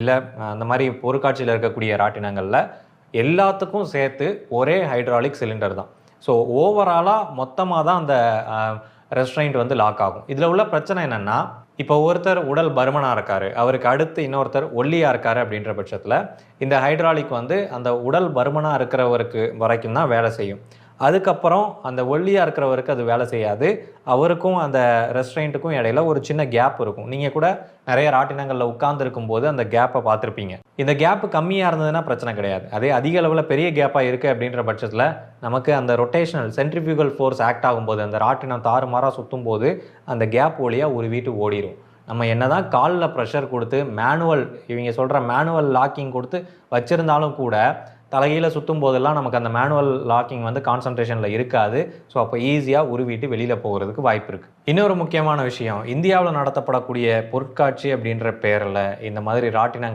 இல்லை அந்த மாதிரி பொருட்காட்சியில் இருக்கக்கூடிய ராட்டினங்களில் எல்லாத்துக்கும் சேர்த்து ஒரே ஹைட்ராலிக் சிலிண்டர் தான். ஸோ ஓவராலாக மொத்தமாக தான் அந்த ரெஸ்ட்ரெயின்ட் வந்து லாக் ஆகும். இதில் உள்ள பிரச்சனை என்னென்னா, இப்போ ஒருத்தர் உடல் பருமனாக இருக்கார், அவருக்கு அடுத்து இன்னொருத்தர் ஒல்லியாக இருக்கார் அப்படின்ற பட்சத்தில் இந்த ஹைட்ராலிக் வந்து அந்த உடல் பருமனாக இருக்கிறவருக்கு வரைக்கும் தான் வேலை செய்யும். அதுக்கப்புறம் அந்த ஒல்லியாக இருக்கிறவருக்கு அது வேலை செய்யாது. அவருக்கும் அந்த ரெஸ்ட்ரெயின்ட்டுக்கும் இடையில ஒரு சின்ன கேப் இருக்கும். நீங்கள் கூட நிறைய ராட்டினங்களில் உட்கார்ந்துருக்கும் போது அந்த கேப்பை பார்த்துருப்பீங்க. இந்த கேப்பு கம்மியாக இருந்ததுன்னா பிரச்சனை கிடையாது. அதே அதிக அளவில் பெரிய கேப்பாக இருக்குது அப்படின்ற பட்சத்தில் நமக்கு அந்த ரொட்டேஷனல் சென்ட்ரிஃபியூகல் ஃபோர்ஸ் ஆக்ட் ஆகும்போது, அந்த ராட்டினம் தாறுமாறாக சுற்றும் போது அந்த கேப் வழியாக ஒரு வீட்டு ஓடிடும். நம்ம என்ன தான் காலில் ப்ரெஷர் கொடுத்து இவங்க சொல்கிற மேனுவல் லாக்கிங் கொடுத்து வச்சுருந்தாலும் கூட தலைகீழ சுற்றும் போதெல்லாம் நமக்கு அந்த மேனுவல் லாக்கிங் வந்து கான்சன்ட்ரேஷனில் இருக்காது. ஸோ அப்போ ஈஸியாக உருவிட்டு வெளியில் போகிறதுக்கு வாய்ப்பு இருக்குது. இன்னொரு முக்கியமான விஷயம், இந்தியாவில் நடத்தப்படக்கூடிய பொருட்காட்சி அப்படின்ற பேரில் இந்த மாதிரி ராட்டினங்கள்